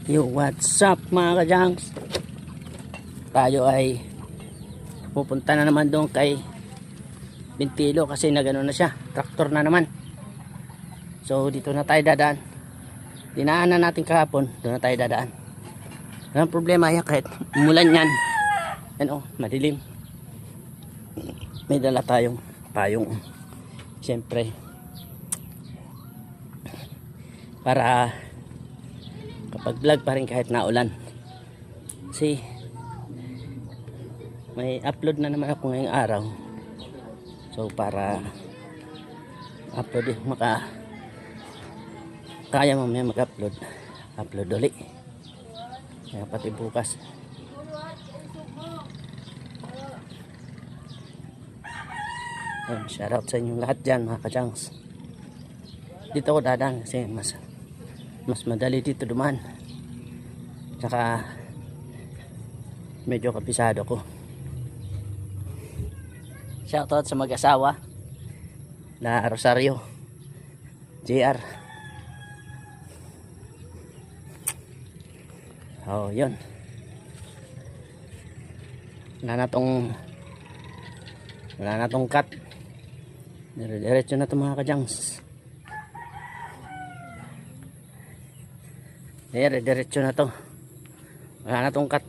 Yo, what's up mga kajangs? Tayo ay pupunta na naman doon kay Bintilo kasi nagano na siya, traktor na naman. So dito na tayo dadaan. Dinaanan natin kahapon, doon na tayo dadaan. Walang problema yan kahit umulan yan. Yan madilim. May dala tayong payong. Siyempre para kapag vlog pa rin kahit naulan. Kasi may upload na naman ako ngayong araw. So para upload kaya mamaya mag-upload ulit. Kaya pati bukas. Shoutout sa inyong lahat dyan mga kajangs. Dito ako dadaan kasi mas madali dito dumaan. Tsaka medyo kapisado ko. Shoutout sa mag-asawa na Rosario JR. Oh, yun. Wala na tong cut. Diretso na to mga kajangs. Diretso na to. Wala na tong cut.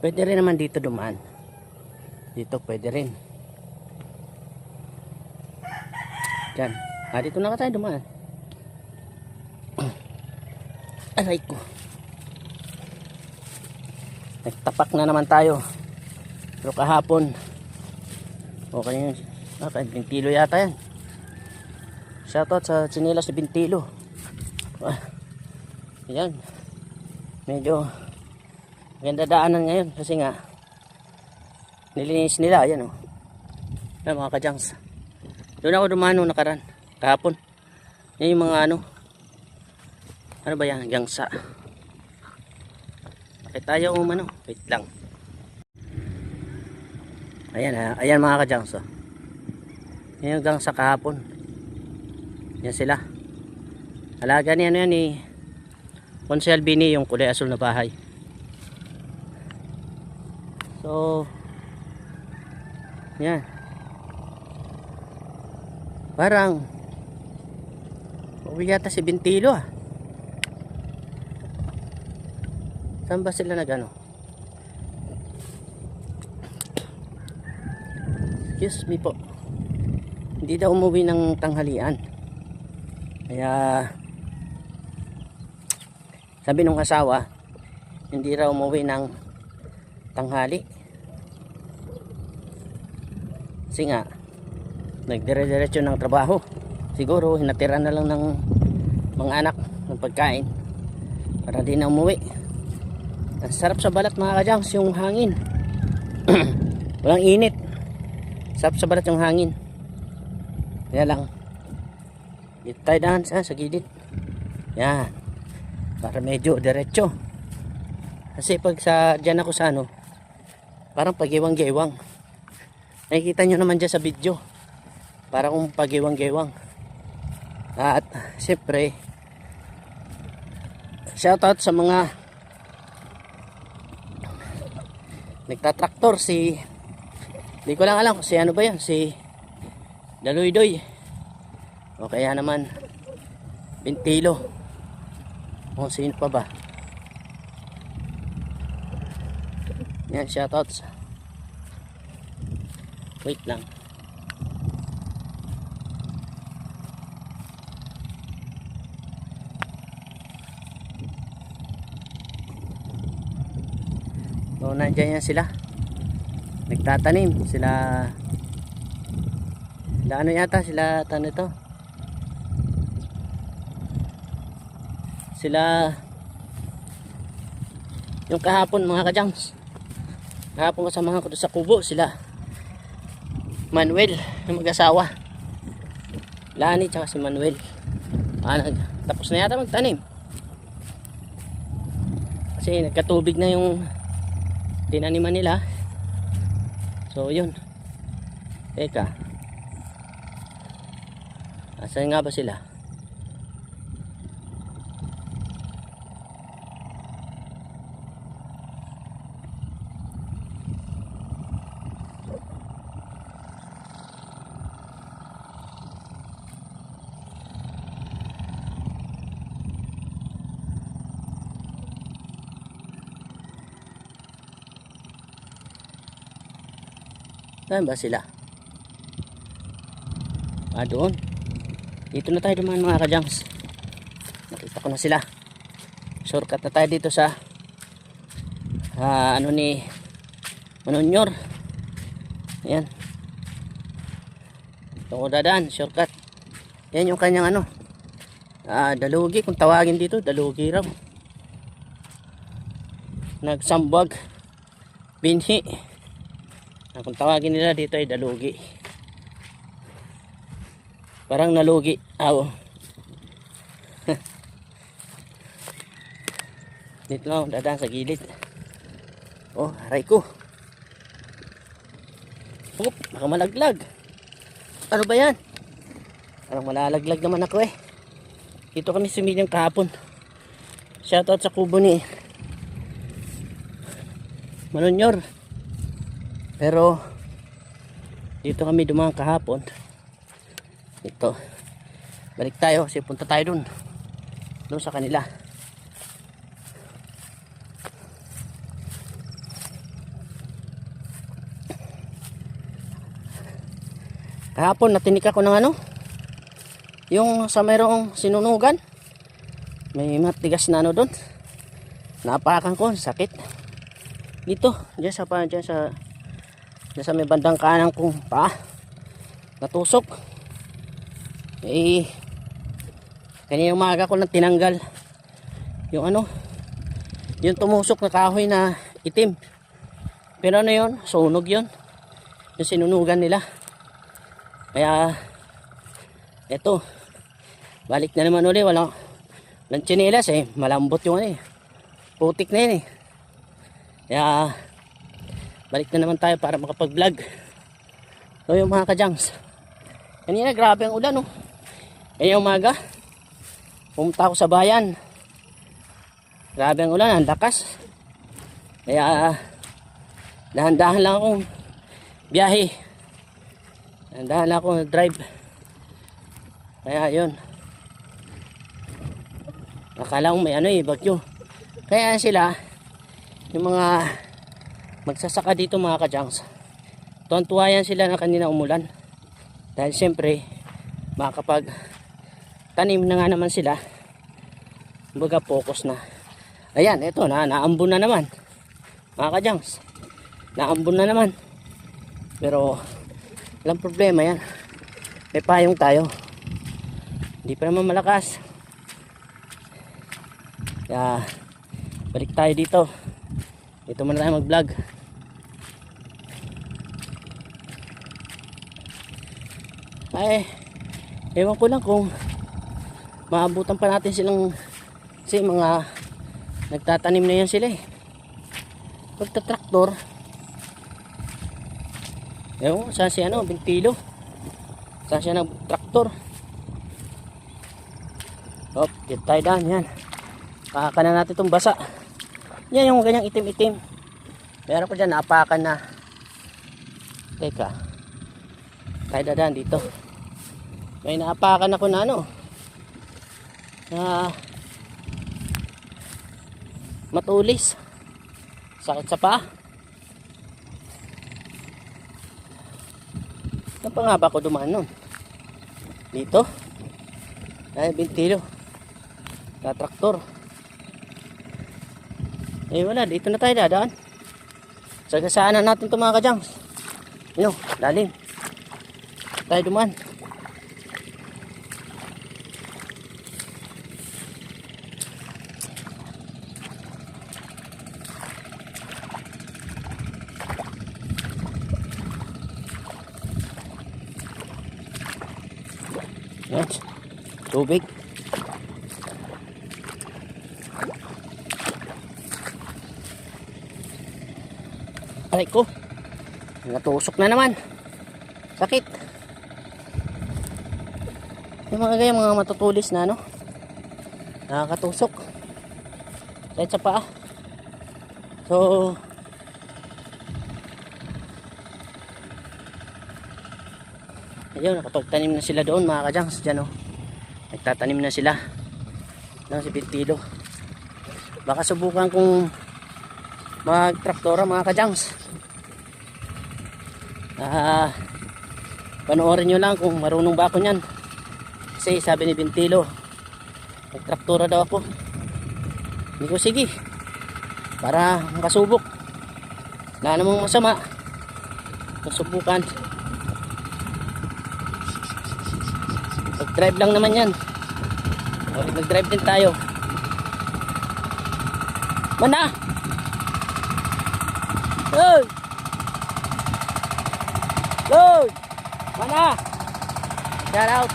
Pwede rin naman dito dumaan. Dito pwede rin. Diyan. Dito na tayo dumaan. Aray ko. Nagtapak na naman tayo. Pero kahapon okay yun. Bintilo yata yan. Shoutout sa Tsinelas sa Bintilo. Ayan. Medyo maganda daanan ngayon kasi nga nilinis nila. Ayan Ayan mga kajangs. Doon ako dumano nakaraan kahapon. Yan yung mga ano ba yan? Gangsa. Bakit tayo wait lang. Ayan mga kajangs. Yan yung gangsa kahapon. Yan sila. Alaga niya ni Konsel Bini, yung kulay asul na bahay. So yan. Parang uwi yata si Bintilo Saan ba sila Excuse me po. Hindi daw umuwi ng tanghalian. Kaya sabi nung asawa, hindi raw umuwi ng tanghali. Kasi nga nagdire-diretso ng trabaho. Siguro hinatira na lang ng mga anak ng pagkain para di na umuwi. Ang sarap sa balat mga kajangs yung hangin. Walang init. Sarap sa balat yung hangin. Kaya lang dito tayo daan sa gilid. Yan. Para medyo diretso. Kasi pag dyan ako sa parang pagiwang-giwang. Nakikita nyo naman dyan sa video. Parang pagiwang-giwang. At siyempre shoutout sa mga nagtatraktor hindi ko lang alam kung si ba yan, si Daluidoy o kaya naman Bintilo o sino pa ba. Yan, shoutouts. Wait lang. So nandiyan yan sila. Nagtatanim sila yata sila sila yung kahapon mga kajangs. Kahapon kasama ko sa kubo sila Manuel yung mag-asawa. Lani tsaka si Manuel. Tapos na yata magtanim. Kasi nagkatubig na yung tinaniman nila. So yun, Teka. Asan nga ba sila? Saan ba sila? Doon. Dito na tayo dumaan mga ka-junks. Nakita ko na sila. Shortcut na tayo dito sa ano ni Manonyor. Ayan. Ito ko dadaan. Shortcut. Yan yung kanyang ano. Dalugi. Kung tawagin dito, dalugi raw. Nagsambag. Binhi. Kung tawagin nila dito ay dalugi. Parang nalugi. Dito lang dadaan sa gilid. Aray ko. Baka malaglag. Ano ba yan? Parang malalaglag naman ako eh. Dito kami sumilyang kahapon. Shoutout sa kubo ni Manonyor. Pero dito kami dumaan kahapon. Ito. Balik tayo kasi punta tayo dun. Doon sa kanila. Kahapon natinik ako ng ano? Yung sa mayroong sinunugan. May matigas na ano doon. Napakan ko, sakit. Dito, diyan sa may bandang kanan kong paa. Natusok. Kanina umaga ko lang tinanggal yung ano, yung tumusok na kahoy na itim. Pero ano yun, sunog yun, yung sinunugan nila. Kaya eto, balik na naman ulit. Walang tsinelas eh, malambot yung ano eh, putik na yun eh. Kaya balik na naman tayo para makapag vlog. So yung mga ka-junks, kanina grabe ang ulan oh. Kaya umaga pumunta ako sa bayan, grabe ang ulan, ang lakas. Kaya dahan-dahan lang akong biyahe, dahan-dahan lang akong drive. Kaya yun, akala ko may ano eh, bagyo. Kaya sila, yung mga magsasaka dito mga ka-junks, tuwan-tuwa yan sila na kanina umulan. Dahil siyempre makakapag tanim na nga naman sila. Kumbaga focus na. Ayan, eto na, naambon na naman mga ka-junks. Naambon na naman. Pero walang problema yan. May payong tayo. Hindi pa naman malakas. Kaya balik tayo dito. Dito muna tayo mag vlog. Ay, ewan ko lang kung maabutan pa natin silang, kasi mga nagtatanim na yan sila eh. Pagtatraktor, ewan, saan si ano, Bintilo, saan siya nagtraktor. Dito tayo daan, yan. Pakakan na natin itong basa. Yan yung ganyang itim-itim. Meron ko dyan, naapakan na. Teka, tayo dadaan dito. May naapakan ako na ano, na matulis, sakit sa paa. Saan pa nga ba ako dumaan nun? Dito ay Bintilo, traktor. Wala, dito na tayo dadaan. Sagasaanan natin ito mga ka-junks. Yun, lalim tayo dumaan. Yan, tubig. Aray ko, natusok na naman. Sakit. Yung mga ganyan, mga matutulis na ano. Nakakatusok. Kahit sa paa. So, ayun, nakapagtanim na sila doon mga kajangs. Diyan, oh. Nagtatanim na sila. Lang si Pintilo. Baka subukan kong magtraktora mga kajangs. Panoorin nyo lang kung marunong ba ako nyan. Kasi sabi ni Pintilo, magtraktora daw ako. Hindi ko, sige, para makasubok. Wala namang masama. Masubukan. Mag-drive lang naman yan. Mag-drive din tayo. Mana! Hoy! Hoy! Mana! Shout out!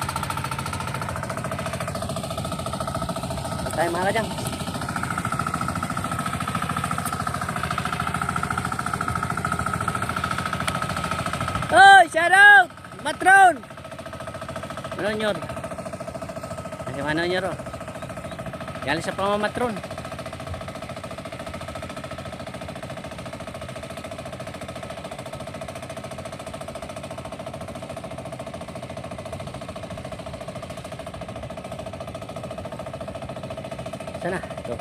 Tayo mga kadyang. Hoy! Shout out! Matron! Manonyor. Kasi manonyor, oh. Galing sa pamamatron. Sana. Ito.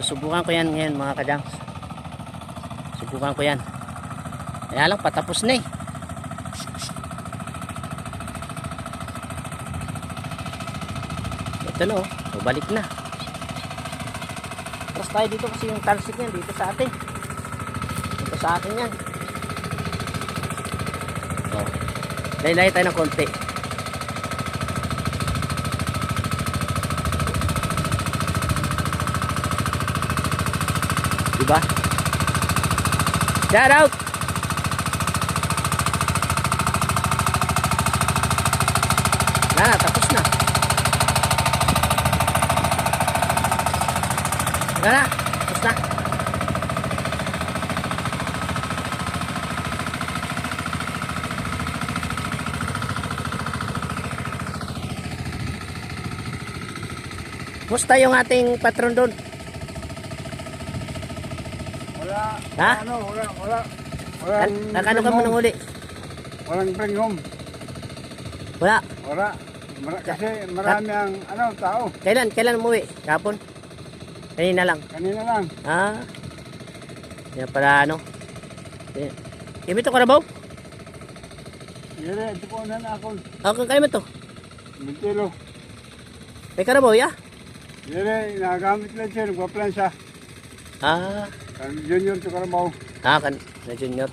Susubukan ko yan ngayon mga kadyang. Subukan ko yan. Kaya lang patapos na eh. Ito no, balik na. Tapos tayo dito kasi yung talsik yan dito sa atin. Dito sa akin yan. So, laylay tayo ng konti. Diba? Shout out! Na, tapos na. Na, tapos na. Musta yung ating patron doon? Wala. Ha? Wala. Nakano ka mo nang uli? Walang bring home. Wala. Kasi marami ang tao. Kailan umuwi? Kapon? Kanina lang. Kanina lang. Ah. Yan pala ano. Ibito ka na ba? Yere, ito po na ako. Kung kayo mo to? Bintilo. May karabaw ya? Yere, nagamit lang siya. Nagpa-plan siya. Ah. Junior to Karabaw. Na junior.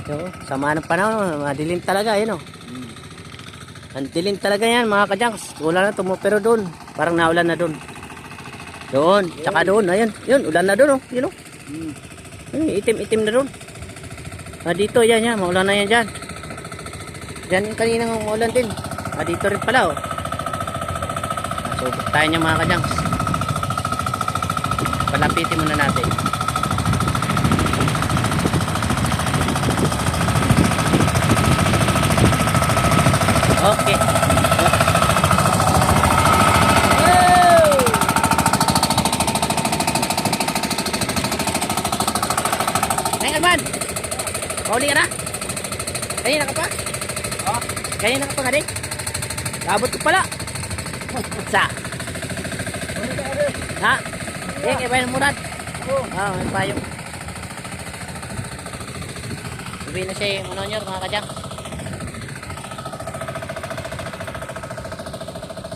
So, sama ng panahon, madilim talaga, yun o. Ang dilim talaga yan mga kajangs. Ulan na tumupero doon. Parang naulan na doon. Doon, tsaka doon, ayun. Yun, ulan na doon o. Yun o. Itim-itim na doon. Dito, yan, maulan na yan dyan. Dyan yung kaninang umulan din. Dito rin pala o. Subok tayo niya mga kajangs. Palapitin muna natin. Okay. Wow! Hey, Alman. Pauli ka na? Kanina ka pa? Ha? Kanina ka pa ka din? Labot ko pala. Sa? Ha? Yan, iba yung murad. May payong. Sabihin na siya yung manonyor, mga kadyang.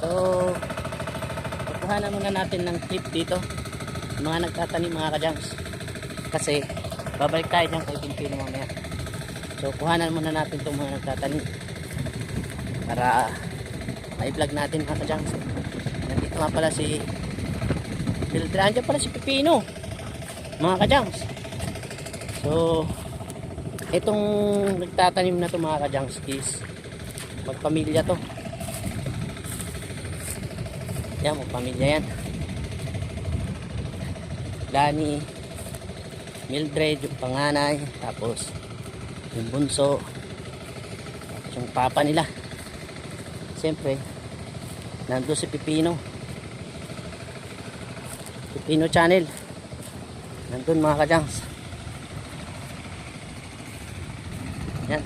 So, kukuhanan muna natin ng clip dito. Mga nagtatanim mga kadyangs. Kasi, babalik tayo dyan kay Pintilo mamaya. So, kuhanan muna natin itong mga nagtatanim. Para ma-vlog natin mga kadyangs. Nandito nga pala si Piltran. Dyan pala si Pipino. Mga kadyangs. So, itong nagtatanim na ito mga kadyangs is magpamilya to. Yan, magpamilya yan. Danny, Mildred yung panganay, tapos yung bunso, tapos yung papa nila. Siyempre nandun si Pipino Channel, nandun mga kajangs. Yan,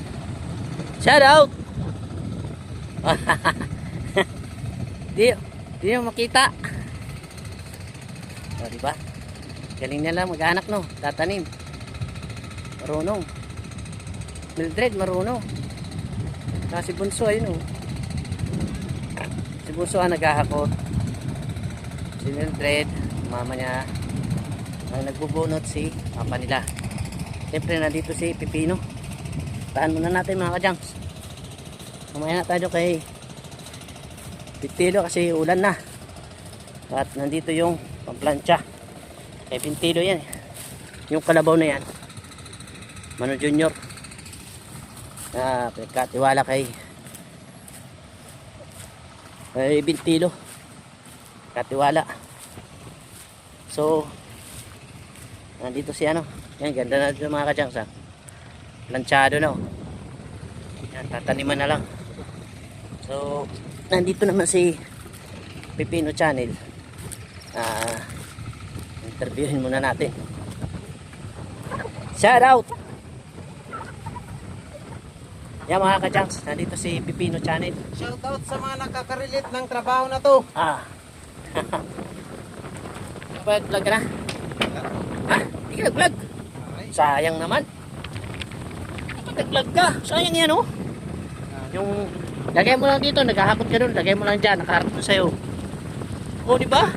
shout out. di mo makita. O, diba? Galing nila mag-anak, no? Tatanim. Marunong. Mildred, marunong. Si Bunso, ayun, no? Si Bunso ang naghahakot. Si Mildred, mama niya, ang nagbubunot si papa nila. Siyempre, nandito si Pipino. Taan muna natin, mga kajangs. Mamaya na tayo kay Pintilo kasi ulan na. At nandito yung pamplansya kay Pintilo yan. Yung kalabaw na yan, Mano Junior, na pinagkatiwala kay Pintilo. Katiwala. So nandito si ano. Yan, ganda na dito mga kadyang sa planchado na, oh. Yan, tataniman na lang. So nandito naman si Pipino Channel. Interviewin muna natin. Shout out. Yan mga kajangs, nandito si Pipino Channel. Shout out sa mga nakaka-relate ng trabaho na to. Nag-vlog ka na? Hindi ka nag-vlog? Sayang naman. Nag-vlog ka, sayang yan, oh. Yung lagay mo lang dito, naghahakot ka doon, lagay mo lang dyan, nakaharap na sa'yo. O, di ba?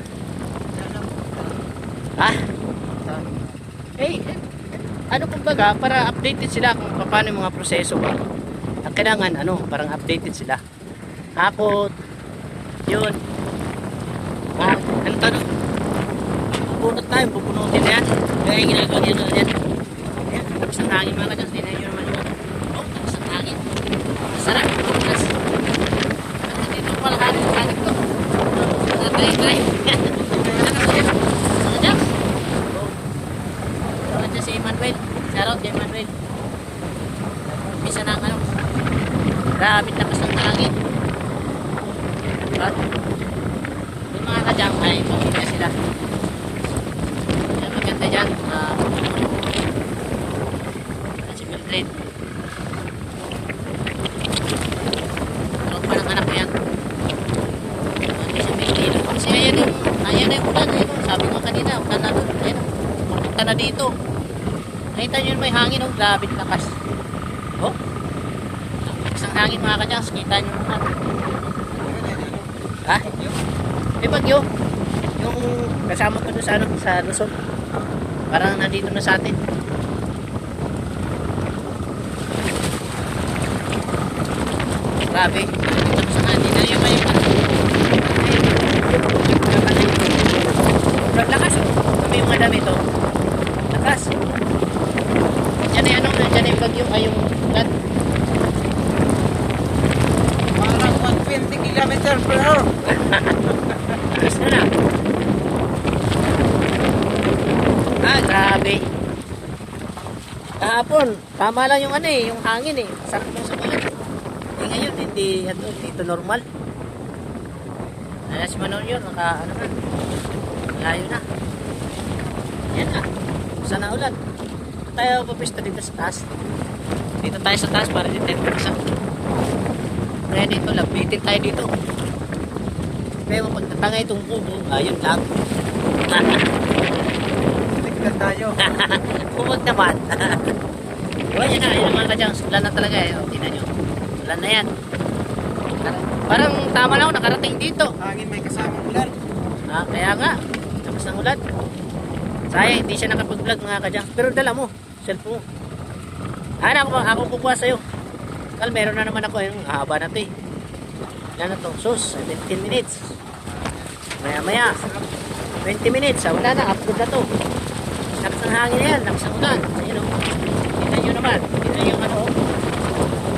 Ano kumbaga, para updated sila kung paano yung mga proseso ba. Ang kailangan, parang updated sila. Hakot, yun. Ano to, no? Bubunot tayo, bubunutin na yan. Kaya yung ginagawa nyo na yan. Ayan, tapos ng hangin mga kadyang, tinayin nyo naman yun. Oh, tapos ng hangin. Masarap, bukas. At dito pala hangin sa hangin ko. Try. Si Manuel, shoutout kay Manuel. Bisa na grabe lakas ng hangin. At yung mga kadyang ay pamilya sila. Yan, maganda dyan. Si Mildred. Meron pa ng anak na yan. Hindi si Mildred. Kasi ayan yung ulan. Sabi ko kanina, ulan na doon. Ayan, pupunta na dito. Nakita nyo may hangin, oh, grabe lakas. Oh, isang hangin mga kadyang, kita nyo naman. May bagyo. Yung kasama ko doon sa Luzon. Parang nandito na sa atin. Grabe. Dito sa atin. Hindi na yung may lakas, oh. Kami yung mga damit, oh. Lakas. Diyan yung bagyo ay yung ulan. Parang 120 km/h. Ayos na. Grabe. Kahapon, tama lang yung yung hangin eh. Sarap lang sa balat. Ngayon, hindi ito normal. Si Manon yun, na. Layo na. Yan na. Saan na ulan? Tayo papista dito sa taas. Dito tayo sa taas para dito isa. Kaya dito, lapitin tayo dito. Pero pagtatanga itong kubo, ayun lang. Tignan tayo. Huwag naman. Yan na mga kadyang. Ulan na talaga eh. Tingnan nyo. Ulan na yan. Parang tama lang ako nakarating dito. Hangin may kasamang ulan. Kaya nga. Tapos ng ulan. Sayang, hindi siya nakapag-vlog mga kadyang. Pero dala mo. Cellphone mo. Ako kukuha sa'yo. Kal, meron na naman ako. Yung haba na ito eh. Yan na to. Sus, 15 minutes. Maya. 20 minutes. Wala na. Upload na to. Lakas ng hangin na yan. Lakas ng ulan. Ayun o. Tignan nyo naman. Tignan nyo ano.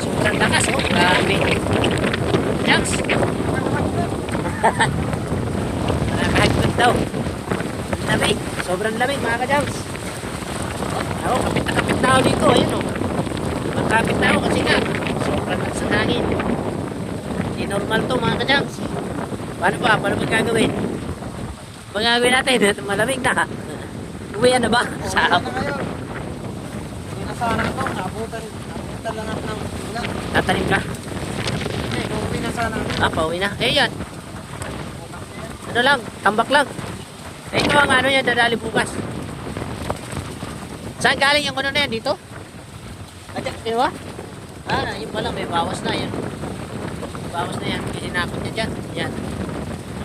Sobrang lakas o. Grabe. Jaks. Nakakahagpag daw. Lamig. Sobrang lamig mga ka-jams. Ako, kapit na ako dito. Ayan o. Magkapit na ako kasi nga. Sobrang sa hangin. Hindi normal to mga ka-jams. Paano pa? Paano magkagawin? Magagawin natin. Malamig na. Uwian na ba? Sa Ano ngayon? Pinasana ko, nabutan lang ako ng ulan. tatanim ka? Eh, kung pinasana ko. Pauwi na. Eh yan. Ano lang, tambak lang. Eh ito ang ano yan, dadali bukas. Saan galing yung ano na yan? Dito? Adyak, kinuha? Yun pala, may bawas na yan. Bawas na yan, pininakot niya dyan. Yan.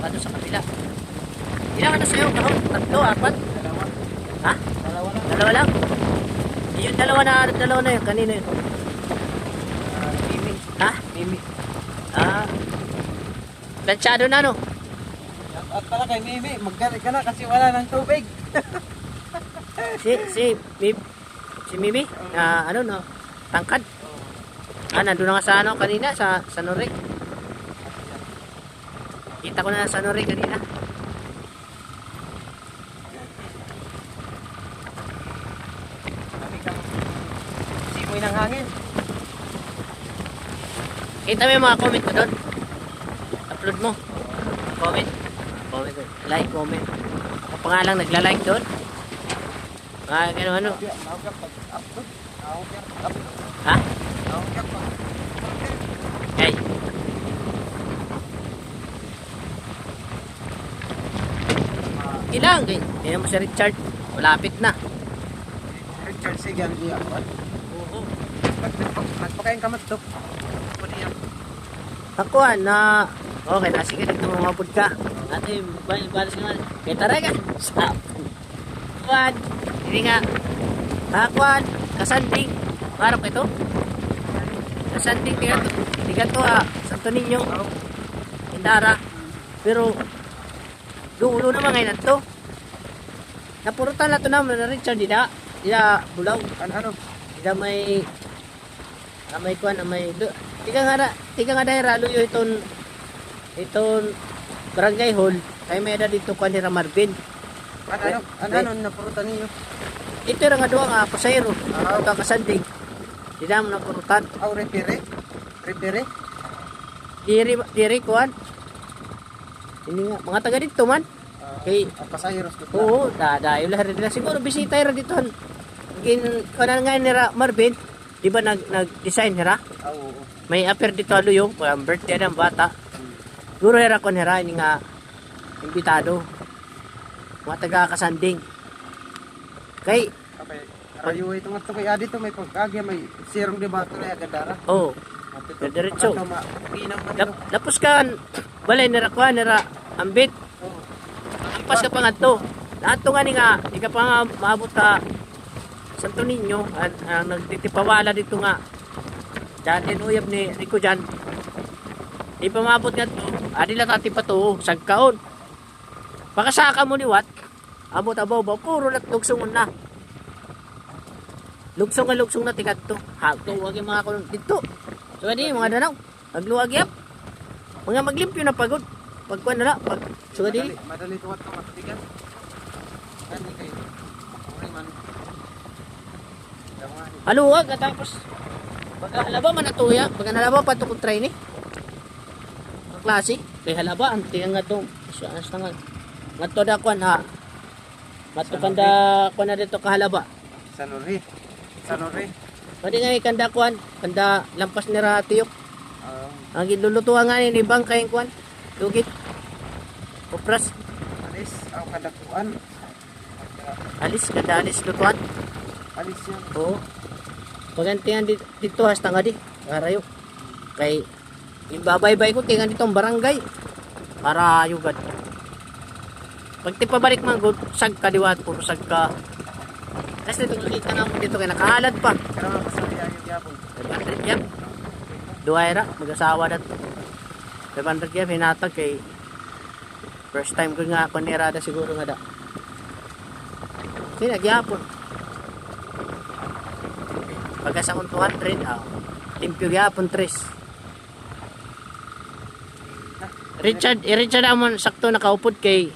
Paano sa kabila? Ilang ano sa'yo? Kahon? 3, 4? Ha? Dalawa lang? Yung dalawa na yun, kanino yun? Mimi. Ha? Mimi. Planchado na no? At pala kay Mimi, maggalit ka na kasi wala ng tubig. Si Mimi? Ano no? Tangkad? Nandun na nga sa ano kanina, sa Nori. Kita ko na sa Nori kanina. Simoy ng hangin. Kita mo yung mga comment ko doon. Upload mo. Comment. Comment. Like, comment. Ang pangalang nagla-like doon. Ano. Ha? Hey. Ilang? Tingnan mo si Richard. Malapit na. Richard Segan niya. Oo. Nagpakain ka matok. Ako niya. Ako na okay na sige dito mabud ka. Ate balis naman. Kay taray ka. Stop. Kuan. Hindi nga. Kuan. Kasanding. Parang ito. Kasanding tiga to Santo Niño. Indara. Pero dulo naman ngayon to. Napurutan na to naman na Richard dida. Dida bulaw. Ano? Dida may kuan may tiga nga dahil ralo yung iton barangay hall kay may edad dito kuan ni Marvin. Ano napurutan niyo? Ito yung nga duwa nga pasayro. Ito ang kasanding. Di na mo napurutan. Repere? Diri kuan. Hindi nga mga taga dito man. Kay Pasayeros ko. oo, dadayo lahat nila siguro bisita ra dito. Kuan nga ni Marvin, di ba nag-design nila? Oo. May appear dito yung birthday ng bata. Guro hera kon hera ini nga imbitado. Mga taga kasanding. Kay Rayo ito nga to kay Adi to may pagkagya may sirong debato na agandara. oh, diretso. Lapos kan balay nira kuan nira ambit. Ampas ka pa nga to. Nato nga ni nga di ka pa nga maabot ta Santo Niño ang nagtitipawala dito nga. Diyan uyab ni Rico dyan. Di pa maabot nga to. Adi lang tati pa to. Sagkaon. Pakasaka mo ni Wat. Abot abaw ba. Puro lugsong na. Lugsong na tigat to. Tuwag yung mga kulong dito. So adi mga danaw. Magluwag yap. Mga maglimpyo na pagod. Pagkuhan na lang. So adi. Madali tuwat to matigan. Ani kayo. Uri man. Haluwag at tapos pagka halaba man natuya. Pagka halaba pa ito kong try ni. Ang klase. Kaya halaba. Ang tingnan nga ito. Anas na nga. Nga ito da kuhan ha. Matukanda kuhan na dito kahalaba. Sanore. Pwede nga ikanda kuhan. Kanda lampas ni Ratiyok. Ang gilulutuan nga ni Bang kayong kuhan. Lugit. Kupras. Alis ang kadakuan. Alis. Kanda alis lutuan. Alis yan. Oo. Pagantihan dito hasta nga di. Karayo. Kay ibabaybay ko tingan dito ang barangay. Para yugad. Pag ti pabalik man good sag ka diwat puro sag ka. Kasi dito nakita nga mo dito kay nakahalad pa. Pero masaya yung yapon. 500 yan. Duwaira mag-asawa dat. 500 yan hinatag kay first time ko nga panirada siguro nga da. Kasi nagyapon. Pagkas akong 200, limpyo gyapon 3. Richard amon sakto nakaupod kay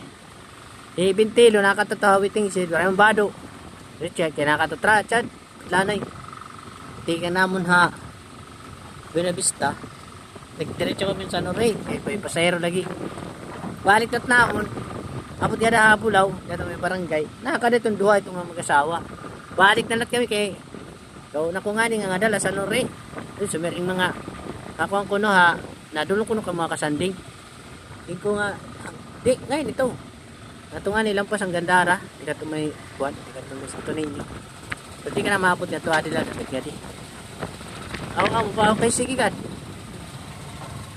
Si Bintilo nakatatawiting si Doraemon Bado. Richard kaya nakatatra chat lanay. Tika namon ha. Buena Vista. Nagdiretso kami sa Norway. May pasahero lagi. Balik tat naon. Abot yada Hapulaw, yada may barangay. Nakakaditong duha itong mga mag-asawa. Balik na lang kami kay so naku nga nga dala sa Norway. Doon sumiring mga ako ang kuno ha. Nadulong kuno ka mga kasanding. Hindi ko nga di ngayon ito. Nato nga nilampas ang Gandara, di ka may buwan, di ka may Santo Niño. So di ka na maabot na ito, adi lang, di. Ako ka mo pa, okay, sige ka.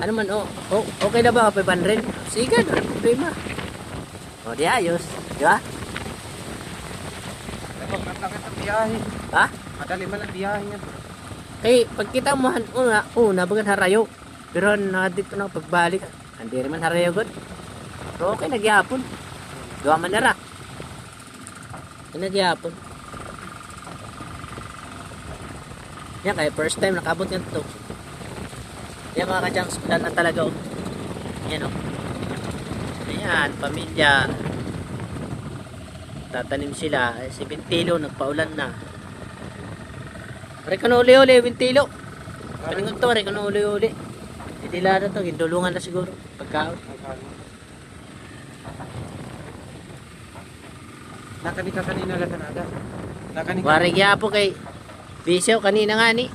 Ano man, okay na ba, 500? Sige ka, ano problema. O, di ayos, di ba? Matakit ang biyahe. Ha? Madali man ang biyahe yan. Kaya, pagkita mo, bagan harayo. Pero na dito na pagbalik, hindi rin man harayo good. So, okay, nagyapon. Gawa man nara. Nagyapon. Yan kaya first time nakabot yan to. Yan mga kadyang sudan na talaga oh. Yan oh. Ayan, pamilya. Tatanim sila. Si Bintilo nagpaulan na. Rekano uli-uli Bintilo. Palingon to, rekano uli-uli. Itila na to, gindulungan na siguro. Pagkaon. Nakani ka kanina lang kanada. Nakani ka. Wari kaya po kay Bisyo kanina nga ni.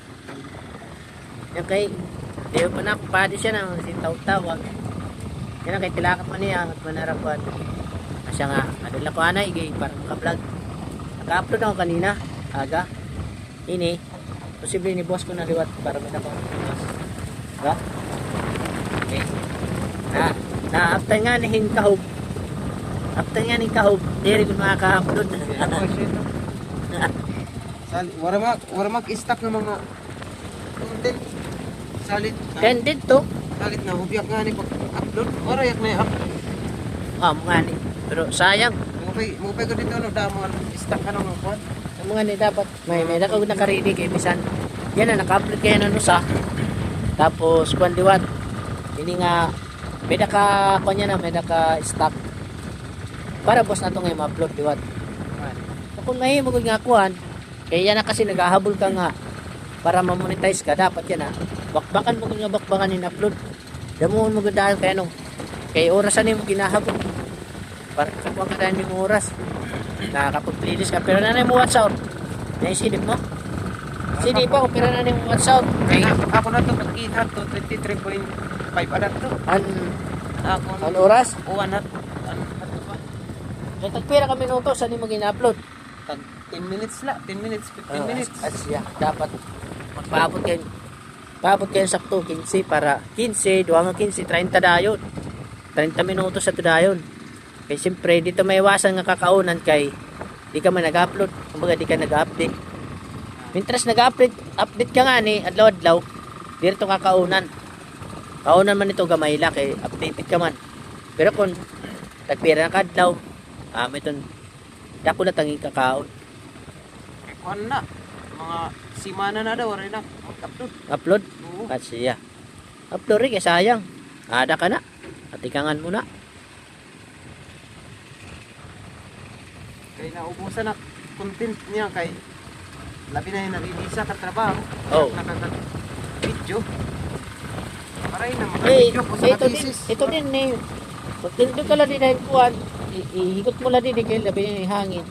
Yan kay Deo pa na padi siya nang si tawag. Yan kay tilakat man niya at manarapan. Asya nga adala ko anay kay para maka-vlog. Naka-upload ako kanina aga. Ini posible ni boss ko na liwat para may nako. Diba? Okay. Na nga ni hinkahog. After nga ni kahog, diri ko makaka-upload. Wara mag-stack ng mga content. Salit. Candid to. Salit na hubyak nga ni pag-upload. Wara yak na i-upload. Mga ni. Pero sayang. Mupay ko dito no da mga stack ka ng mga kwan. Ang mga ni dapat may nakarinig kay bisan. Yan na naka-upload kaya na nusa. Tapos kwan liwat. Ini nga may naka-stock. Para boss na ito ngayon ma-upload liwat. Kung mahimog nga kuhan, kaya yan na kasi naghahabol ka nga para ma-monetize ka, dapat yan ha. Bakbakan mo nga bakbakan in upload. Damuhon mo dahil kaya nung kay orasan mo ginahabol. Para kapuan ka dahil mo oras. Nakakapag-playlist ka. Pero nanay mo watch out. Naisilip mo? Silip ako, pero nanay mo watch out. Ako na ito pag-kita to 23.5 adat to. An oras? O anak. Tagpira kami nuto, saan mo gina-upload? Tag 10 minutes la, 10 minutes, 15 minutes. Asya, dapat magpaabot kayo sakto 15 para 15, 15, 30 dayon. 30 minutos sa dayon. Kaya siyempre dito may iwasan nga kakaunan kay di ka man nag-upload, kumbaga di ka nag-update. Mintras nag-update ka nga ni adlaw-adlaw, dito kakaunan. Kaunan man ito gamay la kay updated ka man. Pero kung tagpira na kadlaw, may ton dako na tanging kakaon. Kuan na. Mga simana na daw rin na upload. Upload? Oo. Siya. Upload rin, sayang. Ada ka na. Atikangan mo na. Kaya naubusan na content niya kay labi na yung nalilisa ka trabaho. Oh. Nakaka-video. Maray na Eh, maka-video ko sa ito din eh. Pag doon ka lang din dahil kuhan, ihikot mo lang din kay labi na hangin.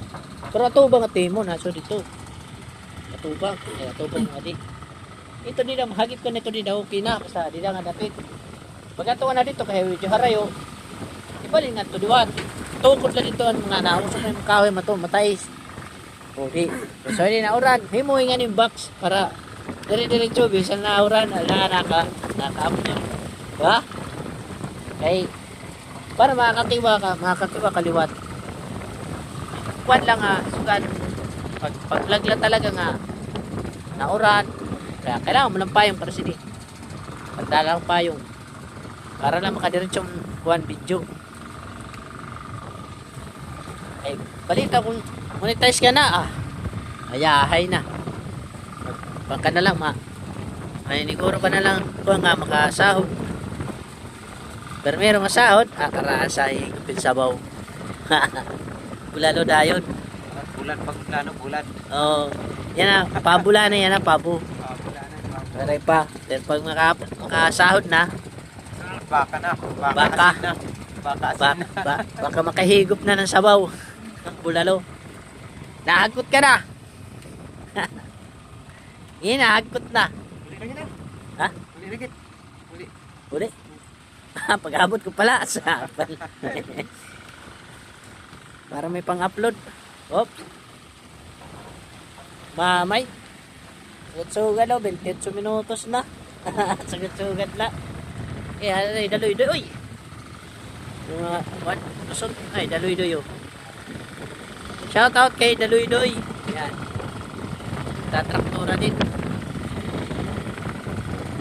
Pero atubang at mo na, so dito. Atubang nga di. Ito din na, mahagip ko nito din na okay na, basta di na nga dapit. Pagkatuwa na dito, kaya medyo harayo, ibalin nga ito diwat. Tukot lang dito ang mga nausok na yung kahoy matais. Okay. So hindi na uran, himuhin nga yung box para dire-diretso, bisan na uran, nakaabot niya. Diba? Okay. Para makakatiwa kaliwat. Kuwan lang sugan. Pag-vlog talaga nga nauran. Kaya kailangan mo ng payong para sige. Pagdala ng payong. Para lang makadiretsyong kuwan video. Eh, balita kung monetize ka na ayahay na. Pagka na lang maniguro ka na lang kung nga makasahod. Pero meron masahod, karasay kupin sabaw. Bulalo dayon. Bulan pag plano bulan. Oh, yan na, pabula na yan na, pabu. Bulan na. Aray pa. Then pag makasahod na, Baka na. Baka. asin na. Baka asin na. baka makahigop na ng sabaw ng bulalo. Nahagkot ka na. Yan, nahagkot na. Uli na gina. Ha? Uli na git. Uli. Uli. Pag-abot ko pala sa para may pang-upload. Oops. Mamay. Sugat-sugat daw, 28 minutos na. Sugat-sugat na. Kaya ay daloy-doy. Uy! Yung mga, what? Kusog? Ay, daloy-doy oh. Shout out kay daloy-doy. Yan. Tatraktura din.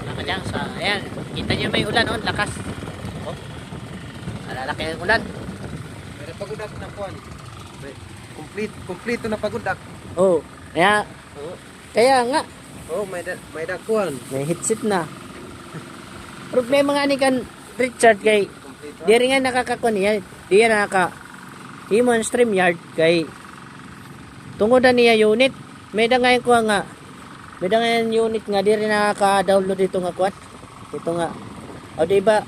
Nakadyan sa, ayan. Kita niyo may ulan oh, lakas. Oh. Malalaki ang ulan. Pero pagudak na kuan. Kompleto na pagudak. Oh, kaya, Oh. kaya nga, Oh, may dakuan. may hitsit na. Problema nga ni kan Richard kay Kompleto. di rin nga nakakakon niya, di nga nakaka himon StreamYard kay tungodan niya unit. May da nga yung kuha nga. May da nga yung unit nga di rin nakaka-download dito nga kuat. Ito nga. O di ba?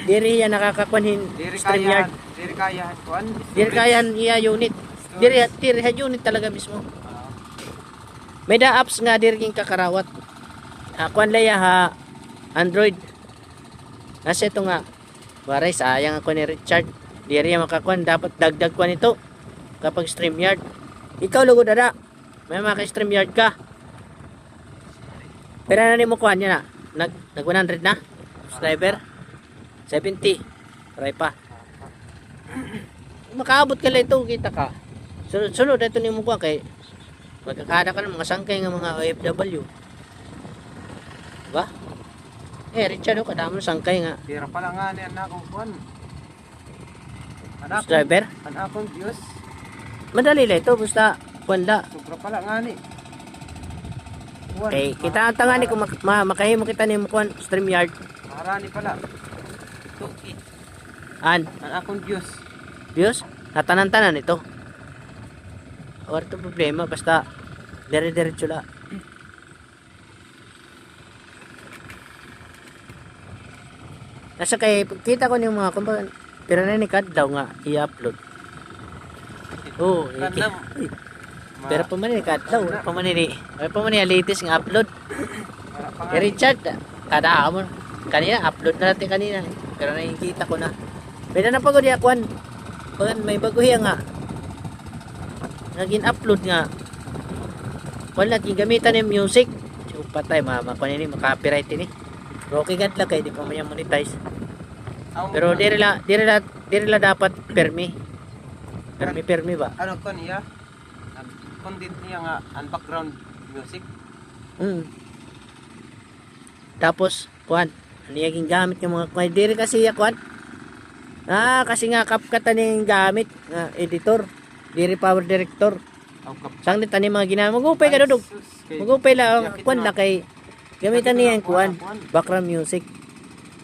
Di rin yan nakakakuan Diri StreamYard. kaya kuan. Di rin kaya iya unit. Di rin unit talaga mismo. May da apps nga di rin kakarawat. Kuan laya ha Android. Kasi ito nga. Waray sayang ako ni Richard. Di rin makakuan. Dapat dagdag kuan ito. Kapag StreamYard. Ikaw lugo dada. May maka StreamYard ka. Pero na mo kuan yan na. Nag 100 na. Subscriber. 70. Try pa. Makaabot ka lang ito. Kita ka. Sunod ito ni mo kuan kay magkakada ka ng mga sangkay ng mga OFW. Diba? Richard, kadamo ng sangkay nga. Tira pala nga ni anak ko kuan. Anak ko. Subscriber? Anak ko views. Madali lang ito. Basta, kuwanda. Sobra pala nga ni. Kuan. Okay, kita ang tanga ni kung makahimo kita ni mo kuan StreamYard. Marani pala. Tuki. An, Anak ko views. views? Natanan-tanan ito. Wala ito problema. Basta, dire-diretso lang. Nasa kay, kita ko ni mga kumbaga, pero na ni daw nga, i-upload. Oo, Kanam. pero pa man ni daw, pa man ni latest nga upload. Richard, kada mo, kanina, upload na natin kanina. Pero nakikita ko na. Pero na pagod ya, kwan. Pag may baguhin nga. Naging upload nga. Wala, gamitan yung music. So, patay, kwan ini, makapiright ini. Pero okay gad lang kay, di pa man yung monetize. Pero di rila dapat permi. Permi ba? Ano ko niya? Ang content niya nga ang background music. Tapos, kuan, ano yung gamit ng mga kuan? Di rin kasi ya kuan. Kasi nga kapkatan yung gamit nga editor. Di rin power director. Sanglit ani mga ginamit. Magupay ka dudog. Magupay lang. Kuan lang kay gamitan niya yung kuan. Background music.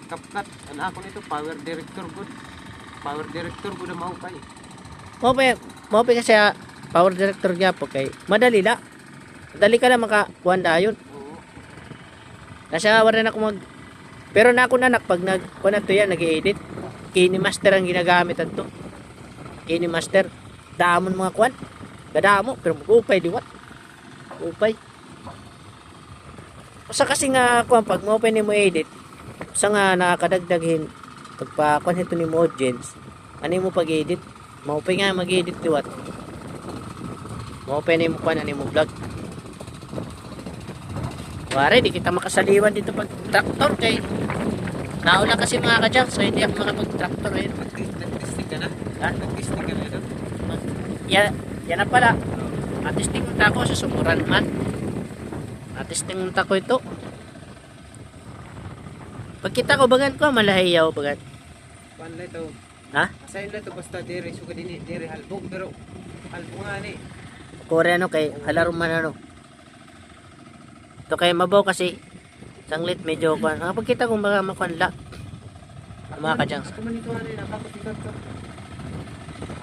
Kapkat, ano ako nito, power director good. Power director good ang maupay. Maupay kasi power director niya po kay madali la. Madali ka na makakuan dayon. Oo. Nasa wala na ako pero na ako nanak pag kuan na to yan nag-edit. KineMaster ang ginagamit to. KineMaster. Damon mga kuan. Gadamo pero magupay diwat. Upay. Usa kasi nga kuan pag mo ni mo edit. Usa nga nakakadagdaghin pagpakuan ito ni mo audience. Ano mo pag-edit? Maupay nga mag-edit diwat. Maupay ni mo kuan ani mo vlog. Wari, di kita makasaliwan dito pag traktor kay nauna kasi mga kadyang so hindi ako makapag-traktor ngayon. Nag-testing ka na? Ha? Nag-testing ka na ito? Yan na pala. Matesting mo ko sa sumuran man. Matesting mo ko ito. Pagkita ko bagan ko, malahiyaw bagan. Kuan lang ito. Ha? Asayin lang ito basta diri. Suga din diri halbog. Pero halbog nga ni. Koreano kay halaro man ano. Ito kay mabaw kasi sanglit medyo kuan. Pagkita ko baga makuanla. Mga kadyang. Kumanito nga ni. Nakakapikat ka.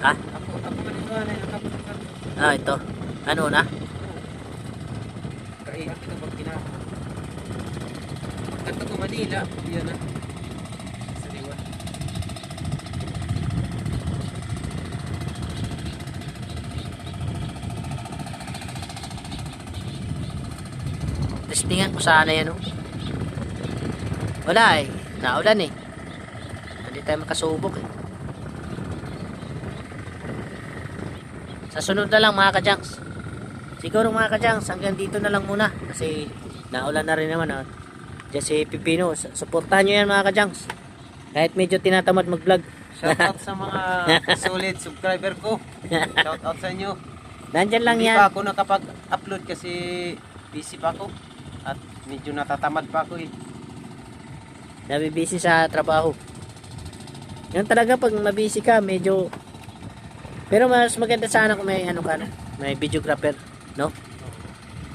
Ha? Ako maniwala yung kapag Ah, ito. Ano na? kaya kita pag pinaka. Pagkata ko Manila, yan na. Sa liwa. Testingan ko sana yan, oh. Wala eh. Naulan eh. Hindi tayo makasubok eh. Sa sunod na lang mga kajanks. Siguro mga kajanks, hanggang dito na lang muna. Kasi naulan na rin naman. Ah. Diyan si Pipino. Suportahan nyo yan mga kajanks. Kahit medyo tinatamad mag-vlog. Shoutout sa mga solid subscriber ko. Shoutout sa inyo. Nandyan lang Hindi yan. pa ako nakapag-upload kasi busy pa ako. At medyo natatamad pa ako eh. Nabibisi sa trabaho. Yan talaga pag mabisi ka, medyo... Pero mas maganda sana kung may ano ka na, may videographer, no?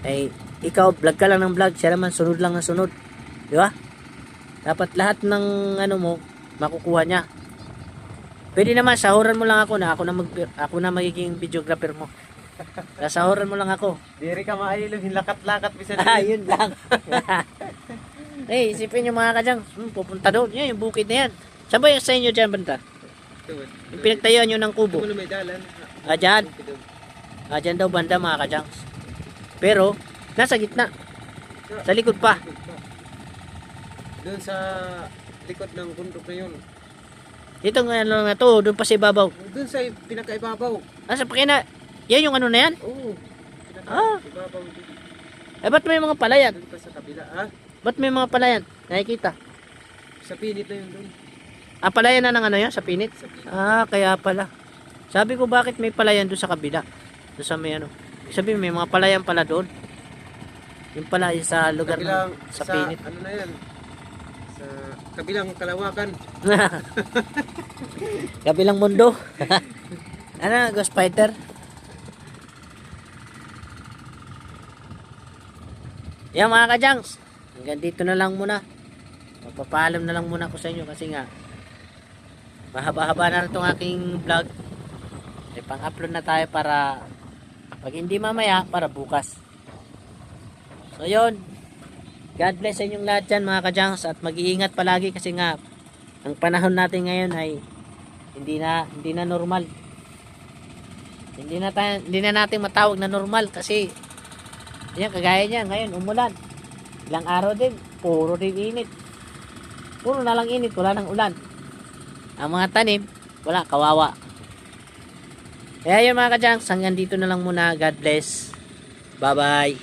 Ay, ikaw, vlog ka lang ng vlog, siya naman sunod lang ng sunod. Di ba? Dapat lahat ng ano mo, makukuha niya. Pwede naman, sahuran mo lang ako na ako na magiging videographer mo. Sahuran mo lang ako. Diri ka maayilog, lakat-lakat bisan. Ah, yun lang. Eh, isipin nyo mga kadyang, pupunta doon. Yan, yung bukid na yan. Saan ba yung sa inyo dyan, banda? Yung pinagtayuan nyo ng kubo. Kung may dalan. Ah, dyan. Ah, dyan daw banda mga kadyang. Pero, nasa gitna. Sa likod pa. Doon sa likod ng bundok na yun. Dito nga lang na to, doon pa sa ibabaw. Doon sa pinakaibabaw. Ah, sa pakina. Yan yung ano na yan? Oo. Ah. Pinakaibabaw. Eh, ba't may mga palayan? Doon pa sa kabila. Ah, Ba't may mga palayan? Nakikita. sa pinit na yun doon. Ah, palayan na ng ano yan? Sa pinit? Sa pinit. Ah, kaya pala. Sabi ko bakit may palayan doon sa kabila? Doon sa may ano. Sabi may mga palayan pala doon. Yung pala yung sa lugar Kabilang, ng, sa pinit. Ano na yan? Sa kabilang kalawakan. Kabilang mundo. Ano, Ghost Fighter? Yan mga kajangs. Hanggang dito na lang muna. Magpapaalam na lang muna ako sa inyo kasi nga mahaba-haba na rin itong aking vlog. May pang-upload na tayo para pag hindi mamaya, para bukas. So yun. God bless sa inyong lahat dyan mga kajangs at mag-iingat palagi kasi nga ang panahon natin ngayon ay hindi na normal. Hindi na natin matawag na normal kasi yan kagaya niya ngayon umulan. Ilang araw din, puro din init. Puro na lang init, wala nang ulan. Ang mga tanim, wala, kawawa. Kaya yun mga kajangs, hanggang dito na lang muna. God bless. Bye-bye.